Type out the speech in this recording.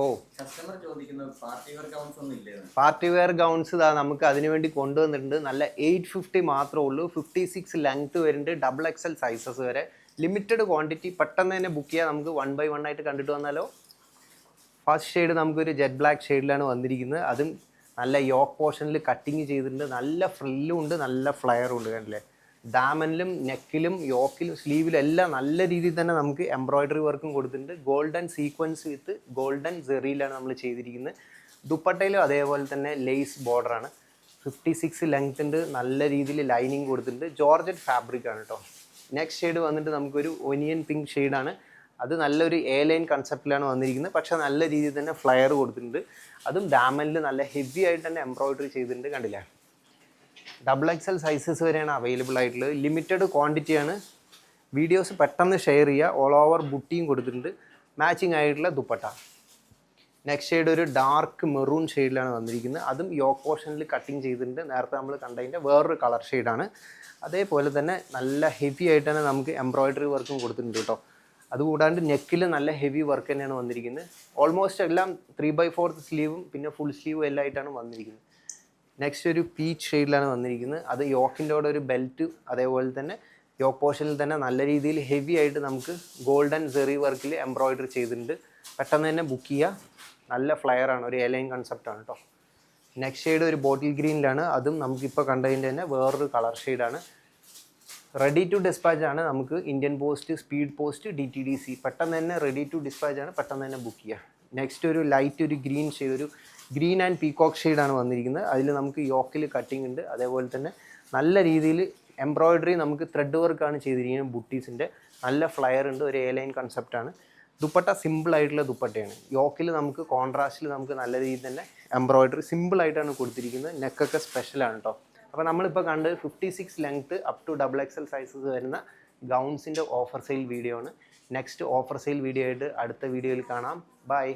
ഓ customer ചോദിക്കുന്നത് party wear gowns ഒന്നും ഇല്ലേ? പാർട്ടി വെയർ ഗൗൺസ് നമുക്ക് അതിനുവേണ്ടി കൊണ്ടുവന്നിട്ടുണ്ട്. നല്ല 850 മാത്രമേ ഉള്ളൂ. 56 ലെങ്ത് വരുന്നുണ്ട്, ഡബിൾ എക്സൽ സൈസസ് വരെ. ലിമിറ്റഡ് ക്വാണ്ടിറ്റി, പെട്ടെന്ന് തന്നെ ബുക്ക് ചെയ്യാം. നമുക്ക് 1 by 1 ആയിട്ട് കണ്ടിട്ട് വന്നാലോ. ഫസ്റ്റ് ഷെയ്ഡ് നമുക്കൊരു ജെറ്റ് ബ്ലാക്ക് ഷെയ്ഡിലാണ് വന്നിരിക്കുന്നത്. അതും നല്ല യോക്ക് പോർഷനിൽ കട്ടിങ് ചെയ്തിട്ടുണ്ട്. നല്ല ഫ്രില്ലും ഉണ്ട്, നല്ല ഫ്ലയറും ഉണ്ട്. കണ്ടില്ലേ, ഡാമനിലും നെക്കിലും യോക്കിലും സ്ലീവിലും എല്ലാം നല്ല രീതിയിൽ തന്നെ നമുക്ക് എംബ്രോയിഡറി വർക്കും കൊടുത്തിട്ടുണ്ട്. ഗോൾഡൻ സീക്വൻസ് വിത്ത് ഗോൾഡൻ സെറിയിലാണ് നമ്മൾ ചെയ്തിരിക്കുന്നത്. ദുപ്പട്ടയിലും അതേപോലെ തന്നെ ലേസ് ബോർഡറാണ്. 56 ലെങ്ത് ഉണ്ട്, നല്ല രീതിയിൽ ലൈനിങ് കൊടുത്തിട്ടുണ്ട്. ജോർജറ്റ് ഫാബ്രിക് ആണ് കേട്ടോ. നെക്സ്റ്റ് ഷെയ്ഡ് വന്നിട്ട് നമുക്കൊരു ഒനിയൻ പിങ്ക് ഷെയ്ഡാണ്. അത് നല്ലൊരു എ ലൈൻ കൺസെപ്റ്റിലാണ് വന്നിരിക്കുന്നത്. പക്ഷേ നല്ല രീതിയിൽ തന്നെ ഫ്ലയർ കൊടുത്തിട്ടുണ്ട്. അതും ഡാമനിൽ നല്ല ഹെവി ആയിട്ട് തന്നെ എംബ്രോയിഡറി ചെയ്തിട്ടുണ്ട്. കണ്ടില്ലേ, ഡബിൾ എക്സൽ സൈസസ് വരെയാണ് അവൈലബിൾ ആയിട്ടുള്ളത്. ലിമിറ്റഡ് ക്വാണ്ടിറ്റിയാണ്. വീഡിയോസ് പെട്ടെന്ന് ഷെയർ ചെയ്യുക. ഓൾ ഓവർ ബുട്ടിയും കൊടുത്തിട്ടുണ്ട്, മാച്ചിങ് ആയിട്ടുള്ള ദുപ്പട്ട. നെക്സ്റ്റ് ഷെയ്ഡ് ഒരു ഡാർക്ക് മെറൂൺ ഷെയ്ഡിലാണ് വന്നിരിക്കുന്നത്. അതും യോക്ക് പോർഷനിൽ കട്ടിങ് ചെയ്തിട്ടുണ്ട്. നേരത്തെ നമ്മൾ കണ്ടതിൻ്റെ വേറൊരു കളർ ഷെയ്ഡാണ്. അതേപോലെ തന്നെ നല്ല ഹെവി ആയിട്ട് തന്നെ നമുക്ക് എംബ്രോയിഡറി വർക്കും കൊടുത്തിട്ടുണ്ട് കേട്ടോ. അതുകൂടാണ്ട് നെക്കിൽ നല്ല ഹെവി വർക്ക് തന്നെയാണ് വന്നിരിക്കുന്നത്. ഓൾമോസ്റ്റ് എല്ലാം 3/4 സ്ലീവും പിന്നെ ഫുൾ സ്ലീവും എല്ലാം ആയിട്ടാണ് വന്നിരിക്കുന്നത്. നെക്സ്റ്റ് ഒരു പീച്ച് ഷെയ്ഡിലാണ് വന്നിരിക്കുന്നത്. അത് യോക്കിൻ്റെ കൂടെ ഒരു ബെൽറ്റ്, അതേപോലെ തന്നെ യോക്ക് പോർഷനിൽ തന്നെ നല്ല രീതിയിൽ ഹെവി ആയിട്ട് നമുക്ക് ഗോൾഡൻ സെറി വർക്കിൽ എംബ്രോയിഡറി ചെയ്തിട്ടുണ്ട്. പെട്ടെന്ന് തന്നെ ബുക്ക് ചെയ്യുക. നല്ല ഫ്ലയറാണ്, ഒരു എലൈൻ കൺസെപ്റ്റാണ് കേട്ടോ. നെക്സ്റ്റ് ഷെയ്ഡ് ഒരു ബോട്ടിൽ ഗ്രീനിലാണ്. അതും നമുക്കിപ്പോൾ കണ്ടതിൻ്റെ തന്നെ വേറൊരു കളർ ഷെയ്ഡാണ്. റെഡി ടു ഡിസ്പാച്ച് ആണ്. നമുക്ക് Indian post, speed post, DTDC പെട്ടെന്ന് തന്നെ റെഡി ടു ഡിസ്പാച്ച് ആണ്. പെട്ടെന്ന് തന്നെ ബുക്ക് ചെയ്യുക. നെക്സ്റ്റ് ഒരു ലൈറ്റ് ഒരു ഗ്രീൻ ഷെയ്ഡ്, ഒരു ഗ്രീൻ ആൻഡ് പീകോക്ക് ഷെയ്ഡാണ് വന്നിരിക്കുന്നത്. അതിൽ നമുക്ക് യോക്കിൽ കട്ടിങ് ഉണ്ട്. അതേപോലെ തന്നെ നല്ല രീതിയിൽ എംബ്രോയിഡറി നമുക്ക് ത്രെഡ് വർക്കാണ് ചെയ്തിരിക്കുന്നത്. ബുട്ടീസിൻ്റെ നല്ല ഫ്ലയർ ഉണ്ട്, ഒരു എ ലൈൻ കൺസെപ്റ്റാണ്. ദുപ്പട്ട സിമ്പിൾ ആയിട്ടുള്ള ദുപ്പട്ടയാണ്. യോക്കിൽ നമുക്ക് കോൺട്രാസ്റ്റിൽ നമുക്ക് നല്ല രീതിയിൽ തന്നെ എംബ്രോയിഡറി സിമ്പിളായിട്ടാണ് കൊടുത്തിരിക്കുന്നത്. നെക്കൊക്കെ സ്പെഷ്യലാണ് കേട്ടോ. അപ്പോൾ നമ്മളിപ്പോൾ കണ്ട് 56 length up to double XL sizes വരുന്ന ഗൗൺസിൻ്റെ ഓഫർ സെയിൽ വീഡിയോ ആണ്. നെക്സ്റ്റ് ഓഫർ സെയിൽ വീഡിയോ ആയിട്ട് അടുത്ത വീഡിയോയിൽ കാണാം. ബൈ.